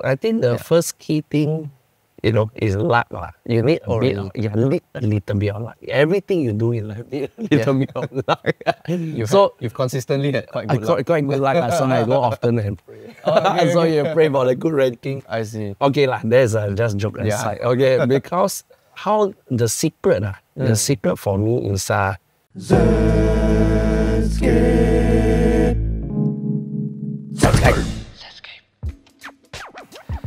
I think the first key thing, you know, is luck. You need a bit, you need a little bit of luck. Everything you do in life need a little bit of luck. You've consistently had quite good luck. Quite good luck, so I go often and pray. So you pray for the good ranking. I see. Okay, there's just joke aside. Okay, because how the secret, the secret for me is Zenscape.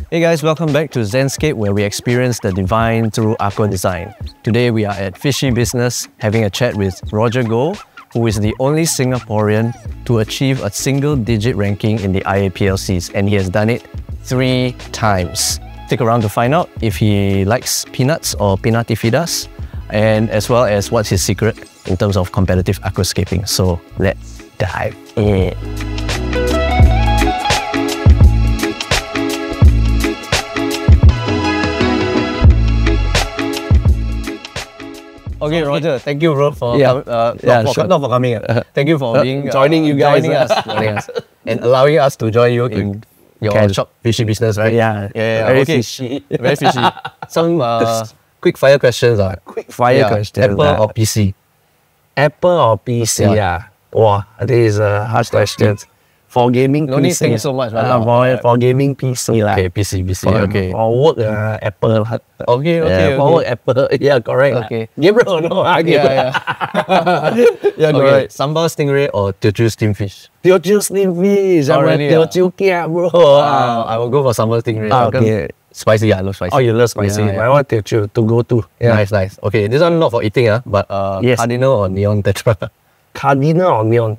Hey guys, welcome back to Zenscape, where we experience the divine through aqua design. Today we are at Fishy Business having a chat with Roger Goh, who is the only Singaporean to achieve a single-digit ranking in the IAPLCs, and he has done it 3 times. Stick around to find out if he likes peanuts or peanutifidas, and as well as what's his secret in terms of competitive aquascaping. So let's dive in. Okay, Roger, thank you, bro, for not for coming. Thank you for joining you guys, joining us, and allowing us to join you in your shop, Fishy Business, right? Yeah. Very fishy. Very fishy. Some quick fire questions. Quickfire questions. Apple or PC? Apple or PC? Wow, this is a hard question. For gaming, no need to think so much. For gaming, PC. Okay, PC. Okay. For work, Apple. Okay. For work, Apple. Yeah, correct. Okay. Gabriel, no. Yeah, correct. Sambal stingray or Teochew steamed fish? Teochew steamed fish. Oh, really? Teochew kia, bro. I will go for sambal stingray. Okay. Spicy, I love spicy. Oh, you love spicy. I want Teochew to go to. Yeah. Nice. Okay, this one not for eating, but cardinal or neon tetra? Cardinal or neon?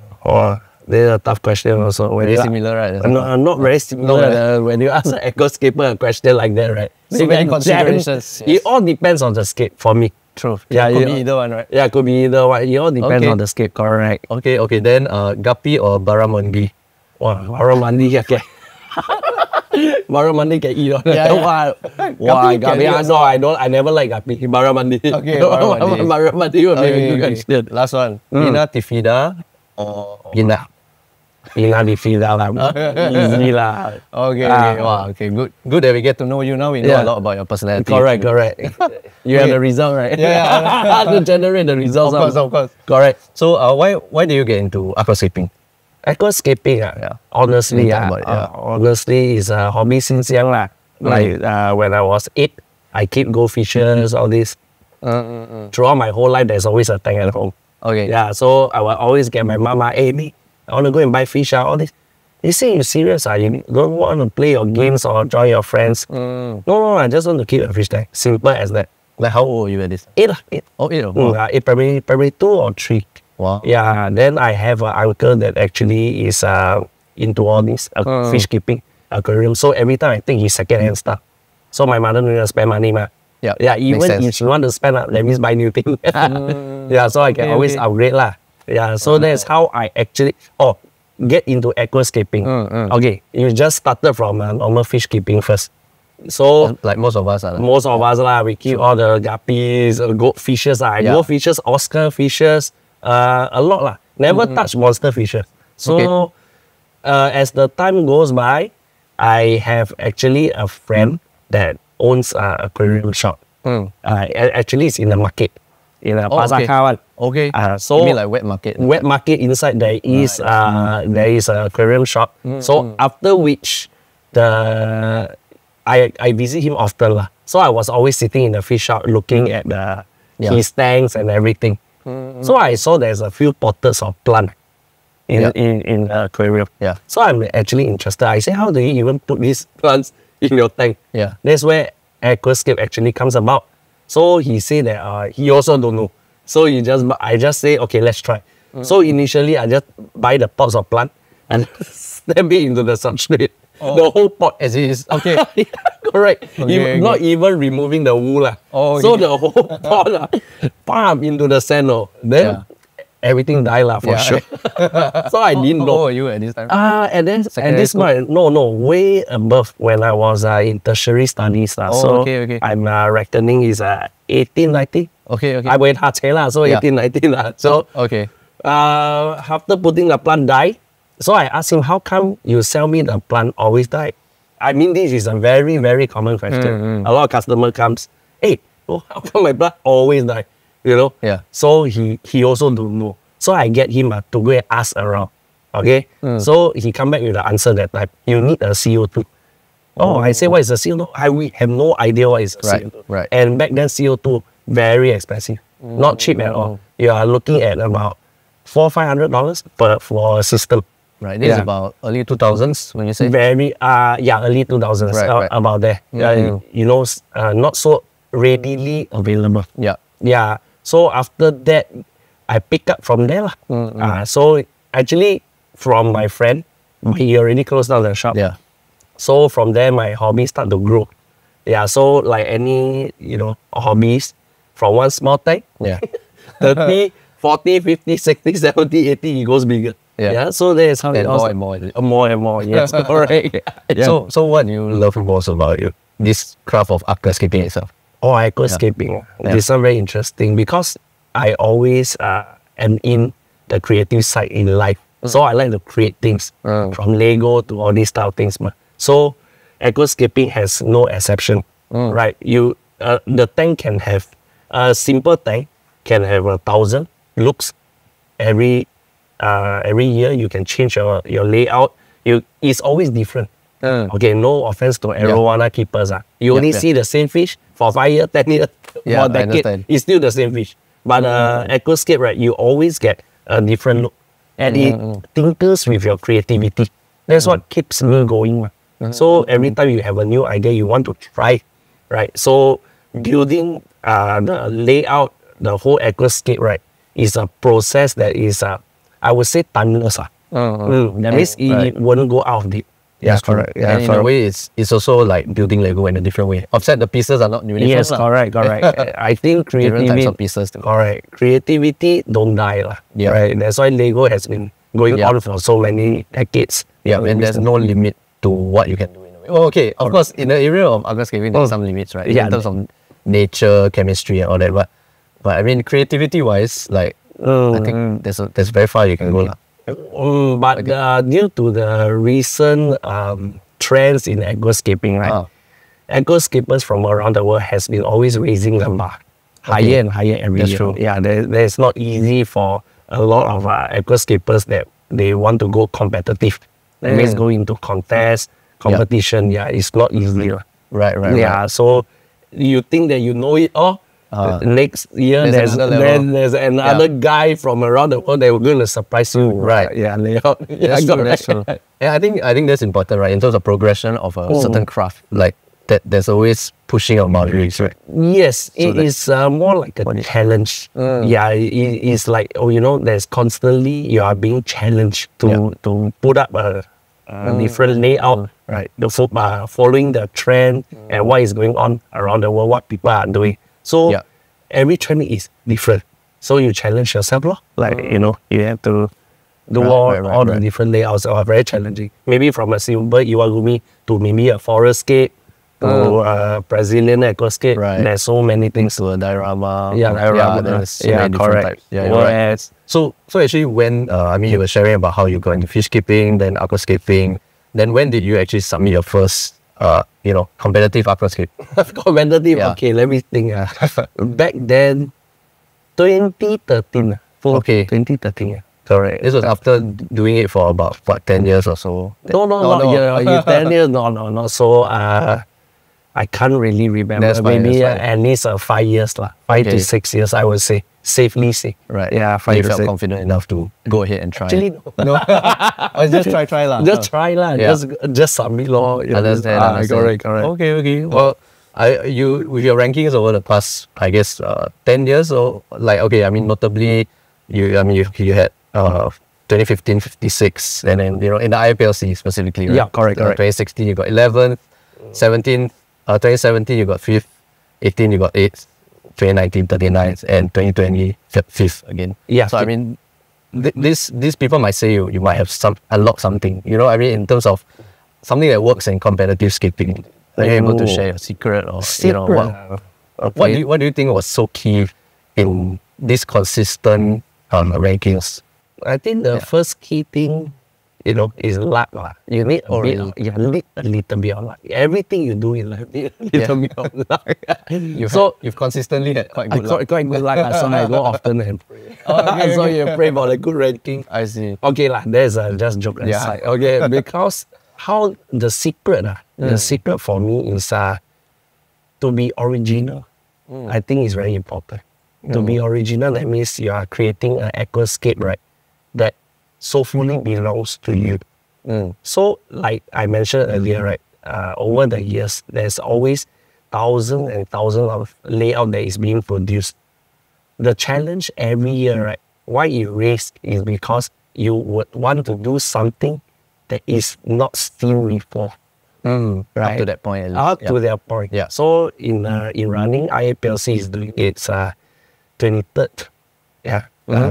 This is a tough question also. Very similar, right? No, not very similar. When you ask an aquascaper a question like that, right? So many considerations. It all depends on the scape for me. True. Yeah, could be either one, right? Yeah, could be either one. It all depends on the scape, correct. Okay. Then guppy or barramundi? Wow, barramundi, okay. Barramundi can eat on it. Guppy. No, I don't. I never like guppy. Barramundi. Okay, barramundi. Barramundi will be a good question. Last one. Peanutifidas or peanut? Peanutifidas lah. Easy lah. Okay. Good that we get to know you now. We know a lot about your personality. Correct. You have the result, right? Yeah. To generate the results. Of course. Correct. So why did you get into aquascaping? Aquascaping, honestly, honestly, is a hobby since young lah. Like when I was 8, I keep goldfishes, all this. Throughout my whole life, there's always a tank at home. Okay. Yeah, so I will always get my mama, hey, me, I want to go and buy fish, all this. They say, you serious? You don't want to play your games or join your friends? No, I just want to keep a fish tank. Simple as that. Like, how old are you at this? 8. Oh, 8. Eight, primary 2 or 3. Wow. Yeah, then I have an uncle that actually is into all this fish keeping, aquarium. So every time I think he's second-hand stuff. So my mother need to spend money, ma. Yeah, even if she want to spend, that means buy new thing. Yeah, so I can always upgrade lah. Yeah, so that's how I actually get into aquascaping. Okay, you just started from normal fish keeping first. So like most of us lah, we keep all the guppies, goldfishes goldfishes, Oscar fishes, a lot lah. Never touch monster fishes. So as the time goes by, I have actually a friend that owns an aquarium shop. Actually, it's in the market, in a Pasar one. Okay. So you mean like wet market? Wet market inside there is there is an aquarium shop. So after which I visit him often lah. So I was always sitting in the fish shop looking at his tanks and everything. So I saw there's a few potters of plant in the aquarium. Yeah. So I'm actually interested. I say, how do you even put these plants in your tank? Yeah. That's where Aquascape actually comes about. So he said that he also don't know. So I just say, okay, let's try. So initially I just buy the pots of plant and stamp it into the substrate. The whole pot as it is. Okay. Correct. Not even removing the wool. So the whole pot palm into the sand. Then everything died for sure. So I didn't know. How old are you at this time? And then at this point, no, way above when I was in tertiary studies. So I'm reckoning is 18, 19. Okay. I went hard so 18, 19. So after putting the plant die, so I asked him, how come you sell me the plant always die? I mean, this is a very, very common question. A lot of customer comes, hey, oh, how come my blood always die? You know? Yeah. So he also don't know. So I get him to go and ask around. Okay? So he come back with the answer that type, you need a CO2. Oh, I say, what is a CO2? We have no idea what is a CO2. Right. And back then, CO2, very expensive. Not cheap at all. You are looking at about $400-500 for a system. Right. This is about early 2000s when you say? Very, early 2000s, right. about there. You know, not so readily available. Yeah. Yeah. So after that, I pick up from there. So actually, from my friend, he already closed down the shop. Yeah. So from there, my hobby start to grow. Yeah. So like any, hobbies, from one small tank, 30, 40, 50, 60, 70, 80, it goes bigger. Yeah. So that's how it goes. More and more. Yes. Correct. So what do you love most about this craft of aquascaping itself? Oh, aquascaping. This is very interesting because I always am in the creative side in life. So I like to create things from Lego to all these style things. So aquascaping has no exception, right? The tank can have a simple tank can have 1,000 looks every year. You can change your layout. It's always different. Okay, no offense to arowana keepers. You only see the same fish for 5 years, 10 years, for a decade. It's still the same fish. But aquascape, right, you always get a different look. And it tinkers with your creativity. That's what keeps me going. So every time you have a new idea, you want to try, right? So building the layout, the whole aquascape, right, is a process that is, I would say, timeless. That means it wouldn't go out of date. Yeah, correct. Yeah, and in a way, it's also like building Lego in a different way. Offset, the pieces are not uniform. Yes, correct. I think creativity, different types of pieces too. Correct. Creativity don't die. Right? That's why Lego has been going on for so many decades. Yeah, and there's no limit to what you can do in a way. Oh, okay, of course, in the area of aquascaping, there's some limits, right? In terms of nature, chemistry, and all that. But I mean, creativity-wise, like, I think there's very far you can go. But due to the recent trends in aquascaping, right? Aquascapers from around the world has been always raising the bar higher and higher every year. True. Yeah, it's not easy for a lot of aquascapers that they want to go competitive. That means go into contest, competition. Yeah, it's not easy. Right. So you think that you know it all. Next year, there's another guy from around the world that we're going to surprise you. Right. Yeah, that's true. Yeah, I think that's important, right? In terms of progression of a certain craft, like that, there's always pushing your boundaries, right? Yes, it is more like a challenge. Yeah, it's like, there's constantly you are being challenged to put up a different layout, right? Following the trend and what is going on around the world, what people are doing. So every trend is different. So you challenge yourself, you have to do all the different layouts are very challenging. Maybe from a simple Iwagumi to maybe a forest-scape to a Brazilian aquascape. Right. There's so many things. To a diorama. There's so many different types. Right. So actually when, you were sharing about how you got into fish keeping, then aquascaping, then when did you actually submit your first competitive aquascape? Competitive, okay, let me think. Back then, 2013. 2013. Correct. This was after doing it for about, 10 years or so? No. 10 years, no. So, I can't really remember. Maybe at least 5 years. 5 to 6 years, I would say. Safely say. Right. Yeah, 5 you to felt 6. confident enough to go ahead and try. Actually, no. Just try lah. Just try lah. Just submit law. Understand. Correct. Okay. Well, you with your rankings over the past, I guess, 10 years or notably, you had 2015 56, and then in the IAPLC specifically, right? Yeah, correct. 2016 you got 11th, 2017 you got 5th, 18 you got 8th, 2019 39th, and 2020 5th again. Yeah. So these people might say you might have unlocked something. In terms of something that works in competitive skipping. Are you able to share a secret or what do you think was so key in this consistent rankings? I think the first key thing you know, is luck. You need a bit, really? you need a little bit of luck. Everything you do in life need a little bit of luck. You've consistently had quite good luck. Quite good luck. So I go often and pray. So you pray for the good ranking. I see. Okay, there's just joke aside. Okay, because how the secret, the secret for me is to be original. I think is very important. To be original, that means you are creating an aquascape, right? That so fully belongs to you. So, like I mentioned earlier, right? Over the years, there's always thousands and thousands of layout that is being produced. The challenge every year, right? Why it raised is because you would want to do something that is not seen before. Right? Up to that point, at least. Up to that point. Yeah. So in running, IAPLC is doing its 23rd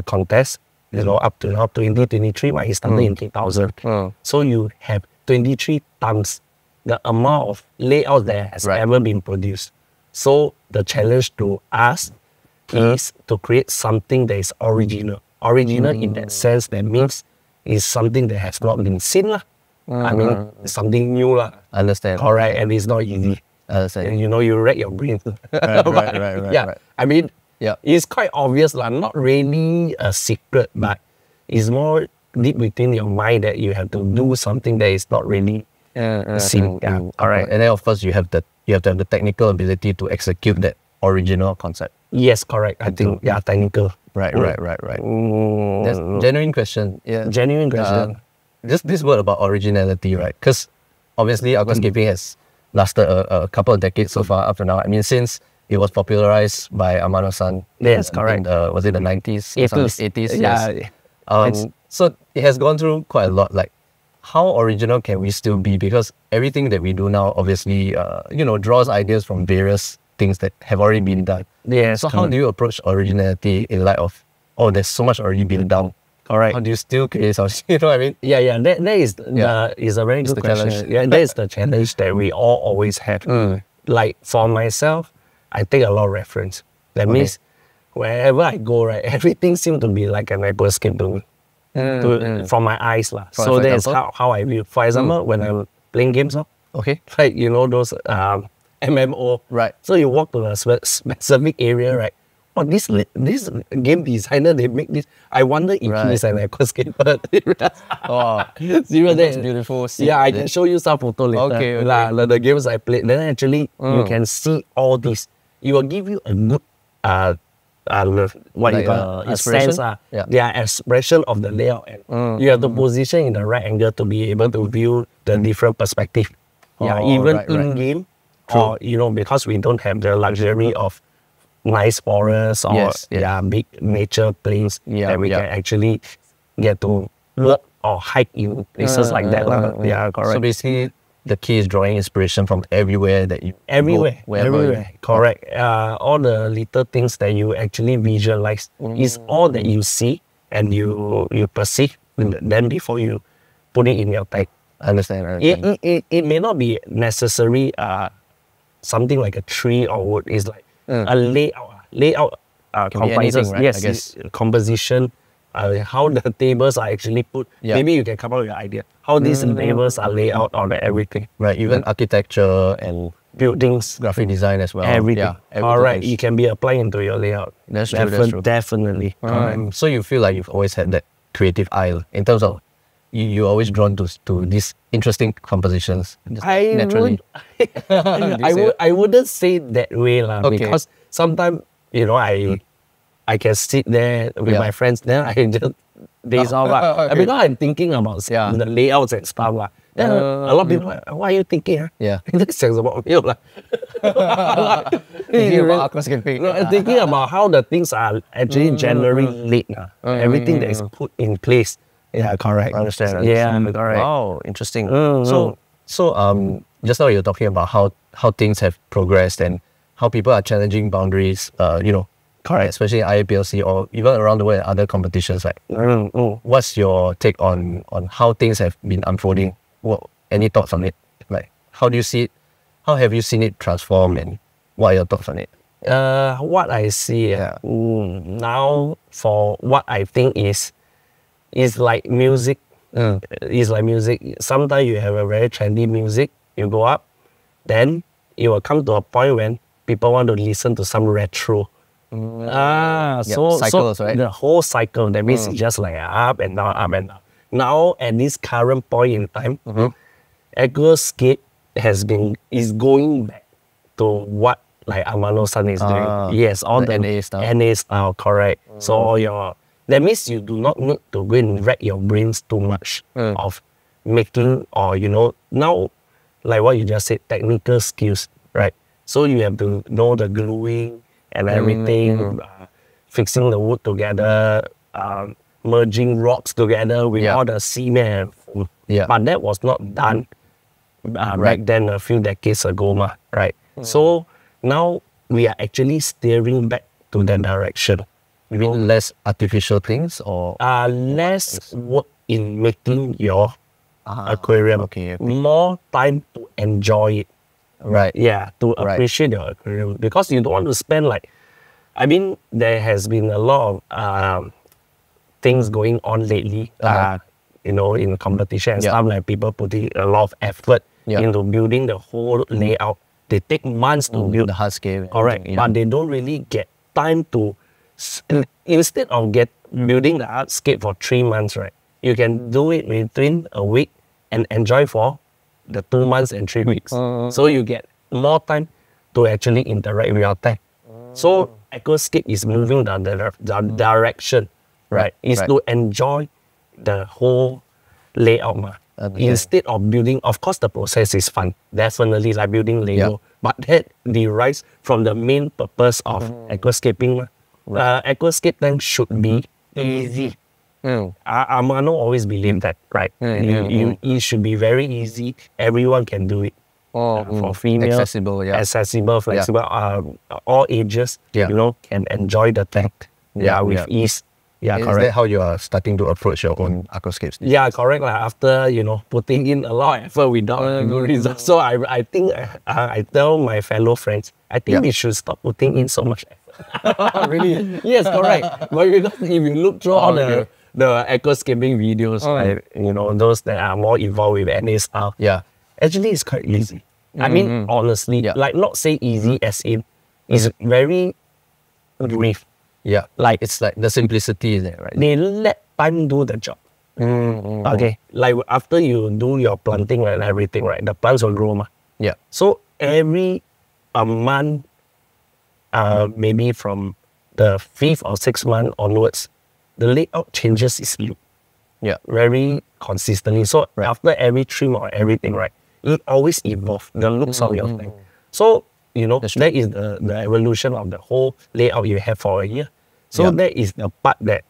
contest. You know, up to now 2023, but it started in 2000. So you have 23 times the amount of layouts that has ever been produced. So the challenge to us is to create something that is original. Original in that sense, that means it's something that has not been seen. I mean, it's something new. Understand. Correct, and it's not easy. Understand. And you know, you rack your brain. Right. I mean, it's quite obvious, not really a secret, but it's more deep within your mind that you have to do something that is not really seen. All right. And then of course you have to have the technical ability to execute that original concept. Yes, correct. I think technical. Right. That's genuine question. Yeah. Genuine question. Just this word about originality, right? Because obviously aquascaping has lasted a couple of decades so far up to now. I mean, since it was popularized by Amano-san. Yes, correct. Was it the 90s? 80s? Yeah. So it has gone through quite a lot. Like, how original can we still be? Because everything that we do now, obviously, draws ideas from various things that have already been done. Yes. So how do you approach originality in light of, there's so much already been done? Correct. How do you still create something? You know what I mean? Yeah. That is a very good question. Challenge. Yeah, that is the challenge that we all always have. Like for myself, I take a lot of reference. That means wherever I go, right, everything seems to be like an aquascape to me. From my eyes. So that is how I view. For example, when I'm playing games, like those MMO. Right. So you walk to a specific area, right? Oh, this game designer, they make this. I wonder if he's an aquascaper. That's beautiful. Yeah, I can show you some photo later. Okay. The games I played. Then actually, you can see all this. It will give you a good inspiration? Their expression of the layout. And you have to position in the right angle to be able to view the different perspective. Even in game, or because we don't have the luxury of nice forests or big nature places that we can actually get to walk or hike in places like that. Correct. So basically, the key is drawing inspiration from everywhere that you go. Correct. All the little things that you actually visualize is all that you see and you perceive. Then before you put it in your tank. Understand. It may not be necessary something like a tree or wood. It's like a layout comprises, right? I guess. Composition, how the tables are actually put. Maybe you can come up with an idea how these tables are laid out on everything. Right, even architecture and buildings, graphic design as well. Everything. All right, it can be applied into your layout. That's true. Definitely. So you feel like you've always had that creative eye in terms of you're always drawn to these interesting compositions. Naturally. I wouldn't say that way because sometimes I can sit there with my friends. Then I just days off because I'm thinking about the layouts and stuff Then a lot of people are like, what are you thinking? This is about me. Thinking about aquascaping. Thinking about how the things are actually generally laid. Everything that is put in place. Yeah, correct. Understand. Yeah, correct. Wow, interesting. So just now you're talking about how things have progressed and how people are challenging boundaries, correct, especially IAPLC or even around the world in other competitions. Like, what's your take on how things have been unfolding? Any thoughts on it? Like, how do you see it? How have you seen it transform and what are your thoughts on it? What I see now, for what I think is like music. It's like music. Sometimes you have a very trendy music, you go up, then it will come to a point when people want to listen to some retro. Cycles, right? The whole cycle, that means it's just like up and down, up and down. Now, at this current point in time, Aquascape is going back to what like Amano-san is doing. Yes, all the NA stuff. NA style, correct. So all that means you do not need to go and rack your brains too much of making, or now, like what you just said, technical skills, right? So you have to know the gluing and everything, fixing the wood together, merging rocks together with all the cement. But that was not done back then a few decades ago, right? So now we are actually steering back to that direction. You mean less artificial things, or less work in making your aquarium. More time to enjoy it. Right. Yeah, to appreciate your aquarium, because you don't want to spend there has been a lot of things going on lately. In competition and stuff, like people putting a lot of effort into building the whole layout. They take months to build the hardscape. Correct, but they don't really get time to. Instead of building the hardscape for 3 months, right? You can do it within a week and enjoy for the 2 months and 3 weeks. So you get more time to actually interact with your tech. So Aquascape is moving the direction, right? Is to enjoy the whole layout. Instead of building, of course the process is fun, definitely, like building Lego, but that derives from the main purpose of aquascaping. Aquascape then should be easy. Amano always believed that, right? It should be very easy. Everyone can do it. For female, accessible, flexible, all ages, can enjoy the tech. With ease. Yeah, correct. Is that how you are starting to approach your own aquascapes? Yeah, correct. Like after putting in a lot of effort without good results. So I think I tell my fellow friends, I think we should stop putting in so much effort. Really? Yes, correct. But if you look through all the aquascaping videos, those that are more involved with NA style, actually it's quite easy. I mean, honestly, like not say easy as in, it's very brief. Yeah, like it's like the simplicity is there, right? They let time do the job. Okay, like after you do your planting and everything, right? The plants will grow, Yeah. So every month, maybe from the 5th or 6th month onwards, the layout changes its look. Yeah. Very consistently. So after every trim or everything, right? It always evolves the looks of your thing. So that is the evolution of the whole layout you have for a year. So that is the part that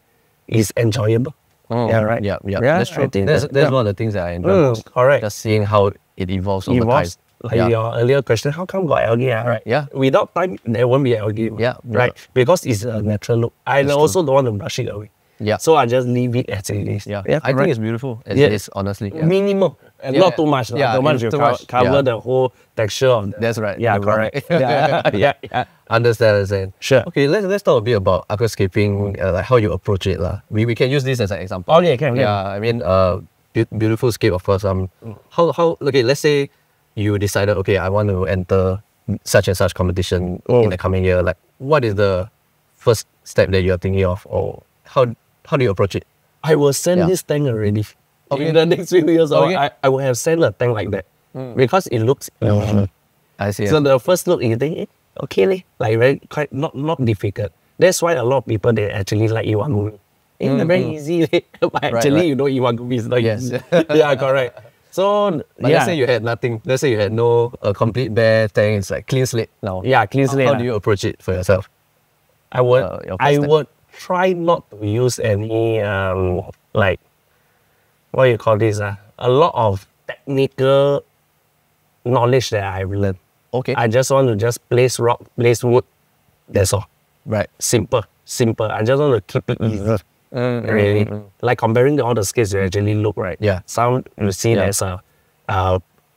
is enjoyable. Yeah, right. Yeah, that's true. That's one of the things that I enjoy. Correct. Just seeing how it evolves over time. Like your earlier question, how come got algae? Right. Yeah. Without time, there won't be algae. Yeah. Right. Because it's a natural look. I also don't want to brush it away. Yeah. So I just leave it as it is. Yeah. I think it's beautiful as it is, honestly. Yeah. Minimum. And not too much. Too much you cover the whole texture of the... That's right. Yeah, correct. yeah. Understand. Sure. Okay, let's talk a bit about aquascaping, like how you approach it. We can use this as an example. Okay, can. Yeah, I mean, beautiful scape, of course. Okay, let's say you decided, okay, I want to enter such and such competition in the coming year. Like, what is the first step that you're thinking of, or how do you approach it? I will send this tank already. In the next few years, I will have sent a tank like that because it looks. I see. So the first look, you think, okay, like very quite not difficult. That's why a lot of people they actually like Iwagumi. It's very easy, but actually Iwagumi is not easy. Yeah, correct. So let's say you had nothing. Let's say you had no complete bare tank. It's like clean slate now. Yeah, clean slate. How do you approach it for yourself? I would try not to use any like, what you call this? A lot of technical knowledge that I've learned. Okay. I just want to place rock, place wood. That's all. Right. Simple. I just want to keep it easy. Really. Like comparing to all the scapes, you actually look right. Yeah. Some you see there's a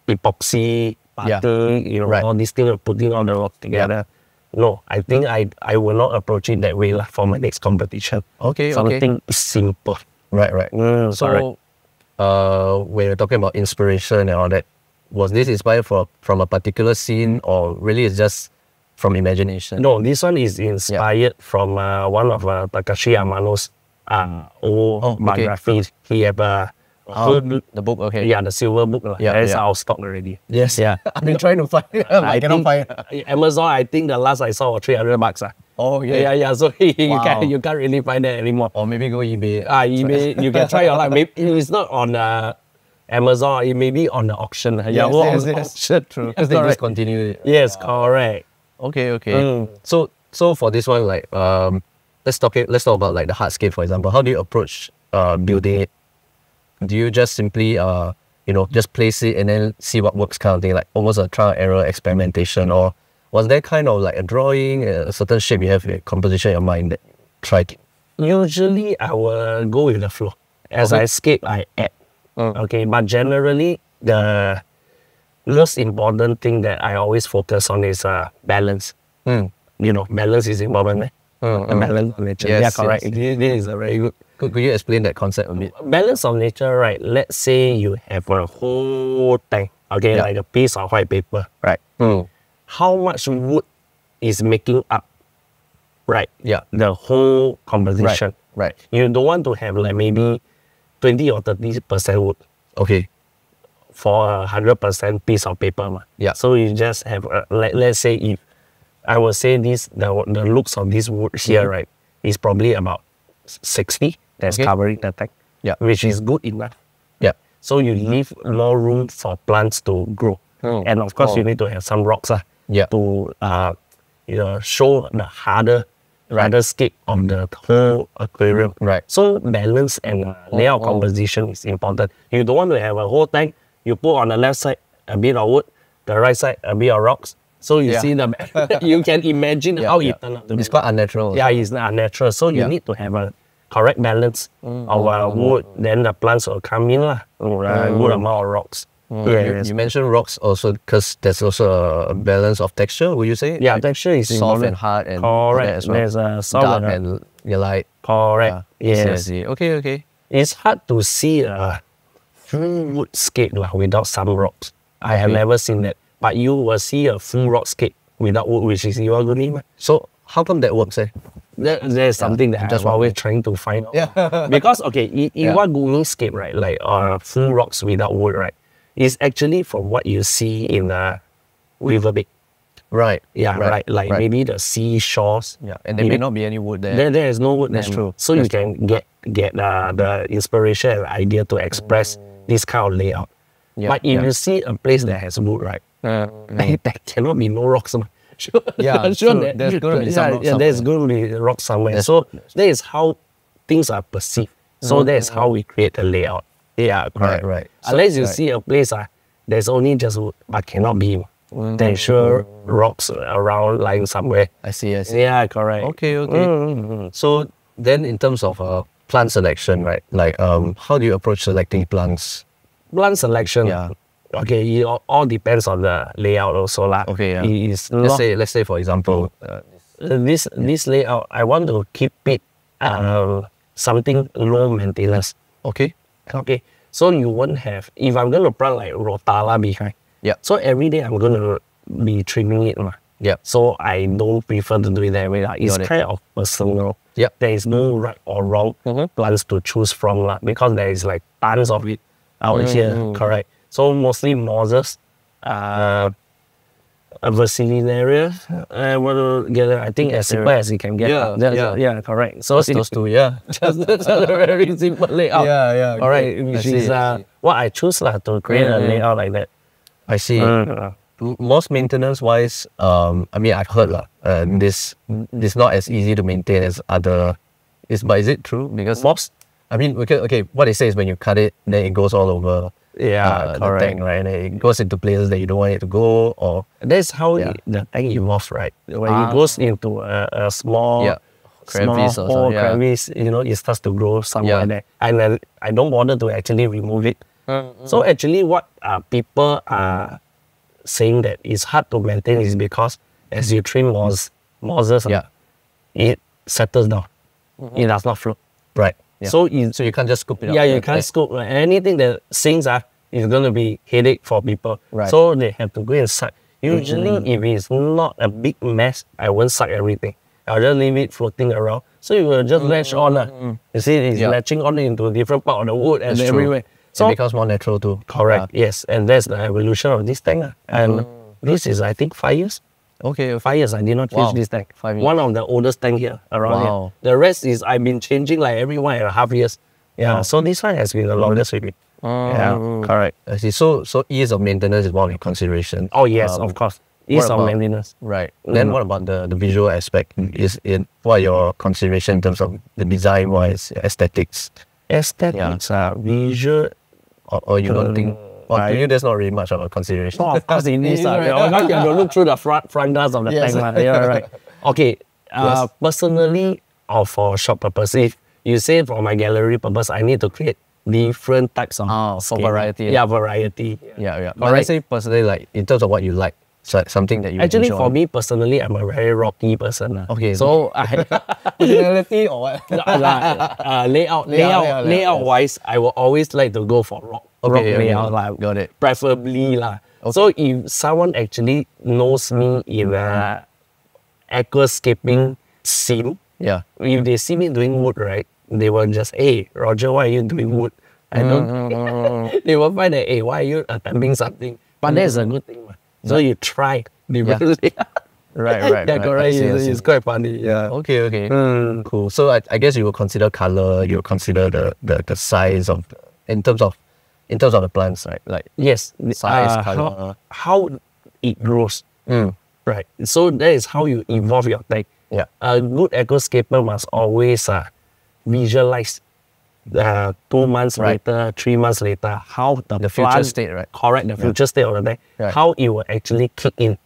epoxy, butter, all these things, putting all the rock together. No, I think I will not approach it that way for my next competition. Okay. Something simple. Right. So, when you're talking about inspiration and all that, was this inspired from a particular scene, or really it's just from imagination? No, this one is inspired from one of Takashi Amano's old biographies. He have the book, okay. Yeah, the silver book. That's our stock already. Yes. Yeah. I've been trying to find it. I cannot find it. Amazon, I think the last I saw was $300. Oh, yeah. Yeah. So you can't really find that anymore. Or maybe go eBay. eBay, you can try your luck. Maybe it's not on Amazon, it may be on the auction. Yes. Auction. True. Because they discontinued it. Yes, correct. Okay. So for this one, like let's talk about like the hardscape, for example. How do you approach building it? Do you just simply just place it and then see what works, kind of thing, like almost a trial and error experimentation, or was there kind of like a drawing, a certain shape you have, a composition in your mind that you tried? Usually I will go with the flow. As I scape, I add. Okay, but generally the most important thing that I always focus on is balance. Balance is important. Balance of nature. Yes, yeah, correct. yes. This is a very good. Could you explain that concept a bit? Balance of nature, right? Let's say you have a whole tank, okay, like a piece of white paper, right? How much wood is making up, right? Yeah. The whole composition. Right. You don't want to have like maybe 20 or 30% wood. Okay. For 100% piece of paper. Yeah. So you just have, let's say if I would say this, the looks of this wood here, right, is probably about 60 that's covering the tank, which is good enough. Yeah. So you leave more room for plants to grow. And of course, you need to have some rocks to show the harder scape of the whole aquarium. Right. So balance and layout composition is important. You don't want to have a whole tank, you put on the left side a bit of wood, the right side a bit of rocks. So you see you can imagine how it turned out to be. It's quite unnatural. Yeah, it's unnatural. So you need to have a correct balance of wood. Then the plants will come in, good amount of rocks. You mentioned rocks also because there's also a balance of texture, would you say? Yeah, texture is soft and hard and correct. As well. There's a soft and light. Correct. Yes. Okay. It's hard to see a full wood scape without some rocks. I have never seen that. But you will see a full rock scape without wood, which is your good. So how come that works? There's something that I'm always trying to find out. Because in what Gumi scape, right, like full rocks without wood, right, is actually from what you see in the riverbed. Right. Yeah, right. Like maybe the seashores. Yeah, and there may not be any wood there. There is no wood. That's true. So you can get the inspiration and idea to express this kind of layout. But if you see a place that has wood, right, there cannot be no rocks. Sure, there's going to be some rocks somewhere. There's going to be rocks somewhere. So that is how things are perceived. So that is how we create the layout. Yeah, correct. Right. Unless you see a place there's only just wood, but cannot be. There's sure rocks around lying somewhere. I see. Yeah, correct. Okay. So then in terms of plant selection, right, like how do you approach selecting plants? Plant selection. Okay, it all depends on the layout also. Okay, let's say for example, this layout, I want to keep it something low maintenance. Okay. So you won't have, if I'm going to plant like rotala behind, so every day I'm going to be trimming it. So I don't prefer to do it that way. It's kind of personal. There is no right or wrong plants to choose from because there is like tons of it out here. Correct. So mostly mosses, Versiniaria, I think as simple as you can get. Yeah, correct. So those two, just a very simple layout. All right, which is what I choose to create a layout like that. I see. Most maintenance wise, I mean I've heard this not as easy to maintain as other. But is it true? Because most, I mean, okay, what they say is when you cut it, then it goes all over. The tank, right? And it goes into places that you don't want it to go, or that's how the tank evolves, right? When it goes into a small crevice, crevice, it starts to grow somewhere there, and then I don't bother to actually remove it. So actually, what people are saying that it's hard to maintain is because as you trim mosses, it settles down. It does not float. Right. So so you can't just scoop it up. Yeah, you can't scoop. Like, anything that sinks is going to be headache for people. Right. So they have to go and suck. Usually, if it's not a big mess, I won't suck everything. I'll just leave it floating around. So you will just latch on. You see, it's latching on into a different part of the wood and everywhere. So it becomes more natural too. Correct, yes. And that's the evolution of this tank. And this is, I think, 5 years. Okay. 5 years, I did not fish this tank. 5 years. One of the oldest tank here, around here. The rest is, I've been changing like every 1.5 years. Yeah, so this one has been the longest with me. Yeah, correct. I see. So ease of maintenance is one of your consideration. Oh yes, of course. Ease of maintenance. Right. Then what about the visual aspect? What are your consideration in terms of the design-wise, aesthetics? Aesthetics, visual. Or you don't think? Well, to you, there's not really much of a consideration. Oh, of course it is. You have to look through the front glass of the tank. Yeah, right. Okay. Personally, or for shop purpose, if you say for my gallery purpose, I need to create different types of for variety. Yeah, variety. Yeah. But let's say personally, like in terms of what you like, so something that you actually enjoy. For me personally, I'm a very rocky person. Okay. So I personality or what? layout wise, I will always like to go for rock layout. Like, got it. Preferably So if someone actually knows me in aquascaping scene, if they see me doing wood, right, they will just, hey, Roger, why are you doing wood? I don't. They will find that, hey, why are you attempting something? But that's a good thing. So you try. Right. Yeah, correct. It's quite funny. Yeah. Okay. Cool. So I guess you will consider color. You will consider the size of, in terms of the plants, right? Like yes, size, color, how it grows. Right. So that is how you evolve your tank. Yeah. A good aquascaper must always visualize 2 months later, 3 months later, how the future state, right? Correct, the future state of the tank, how it will actually kick in.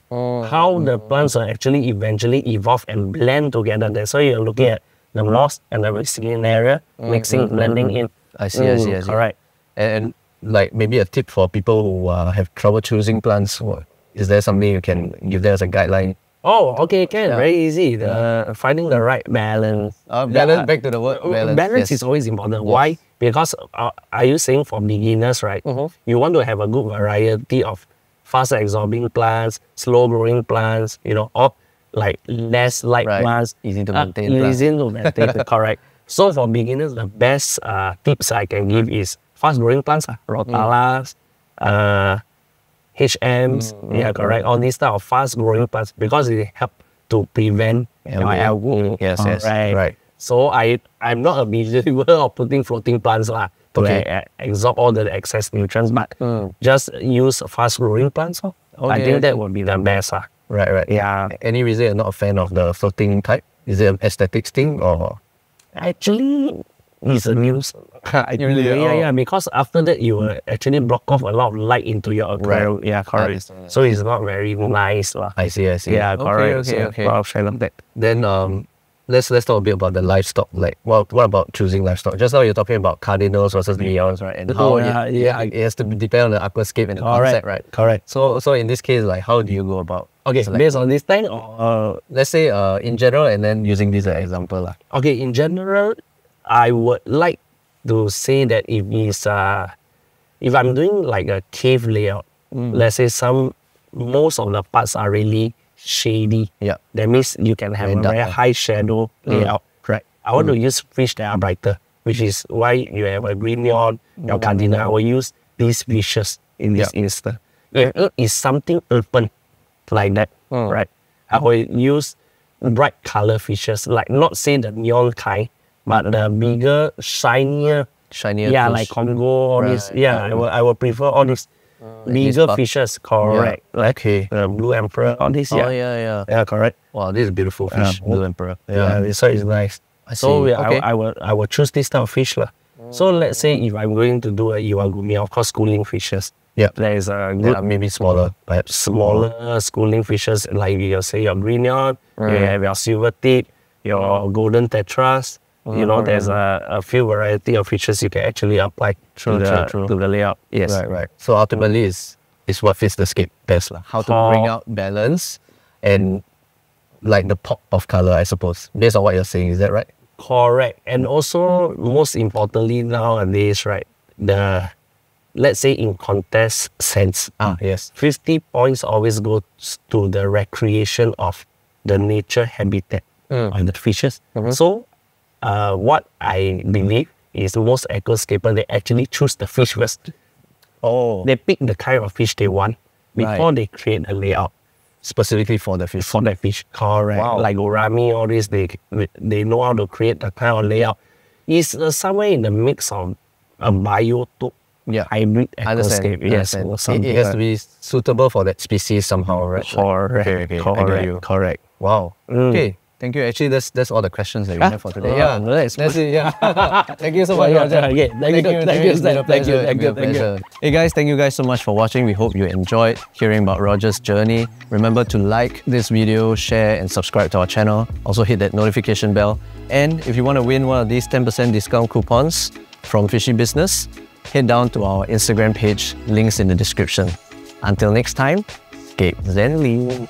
How the plants will actually eventually evolve and blend together there. So you're looking at the moss and the receiving area, mixing, blending in. I see. Correct. And like maybe a tip for people who have trouble choosing plants, is there something you can give them as a guideline? Oh, okay, very easy. Finding the right balance. Balance, back to the word balance. Balance is always important. Why? Because are you saying for beginners, right? You want to have a good variety of fast absorbing plants, slow growing plants, or like less light plants. Easy to maintain. Easy to maintain, correct. So for beginners, the best tips I can give is fast growing plants, rotalas, HMs, correct. All these type of fast growing plants because it help to prevent algae. Yes. Right. So I'm not a believer of putting floating plants to absorb all the excess nutrients, but just use fast growing plants. I think that would be the best. Right. Yeah. Any reason you're not a fan of the floating type? Is it an aesthetics thing or? Actually, it's a news. Because after that you will actually block off a lot of light into your aquarium. Right. Yeah, correct. So it's not very nice. I see. Yeah, correct. Okay. Like that. Then let's talk a bit about the livestock. Like, what about choosing livestock? Just now you're talking about cardinals versus leons, right? And how it has to depend on the aquascape and the concept, right? Correct. So in this case, like, how do you go about? Okay, based on this thing, or let's say in general, and then using this as an example, Okay, in general, I would like to say that if I'm doing like a cave layout, let's say most of the parts are really shady. Yeah. That means you can have a very high shadow layout. Correct. I want to use fish that are brighter, which is why you have a green neon, your cardinal. I will use these fishes in this instance. It's something open like that, right? I will use bright color fishes, like not say the neon kind, but the bigger, shinier fish. like Congo, all this. Yeah, I will prefer all these bigger fishes, correct. Like blue emperor, all this. Yeah, correct. Wow, this is a beautiful fish, blue emperor. Yeah, so it's nice. So I will choose this type of fish. So let's say if I'm going to do a iwagumi, of course, schooling fishes. Yeah, there is a good, maybe smaller, perhaps smaller schooling fishes like you say your green neon, you have your silver tip, your golden tetras. There's a few variety of fishes you can actually apply to the layout. Yes. Right. So ultimately, is what fits the scape best, how to bring out balance and like the pop of color, I suppose, based on what you're saying. Is that right? Correct. And also, most importantly nowadays, right, let's say in contest sense, Yes. 50 points always goes to the recreation of the nature habitat of the fishes. So, what I believe is most aquascapers, they actually choose the fish first. Oh. They pick the kind of fish they want before they create a layout. Specifically for the fish. For the fish, correct. Wow. Like gourami, all this, they know how to create the kind of layout. It's somewhere in the mix of a biotope, hybrid aquascape. Yes, it has to be suitable for that species somehow, right? Correct. Correct. Wow. Okay. Thank you. Actually, that's all the questions that we have for today. That's it. Yeah. Thank you so much, Roger. Thank you. Hey guys, thank you guys so much for watching. We hope you enjoyed hearing about Roger's journey. Remember to like this video, share, and subscribe to our channel. Also hit that notification bell. And if you want to win one of these 10% discount coupons from Fishy Business, head down to our Instagram page. Links in the description. Until next time, keep Zen Lee.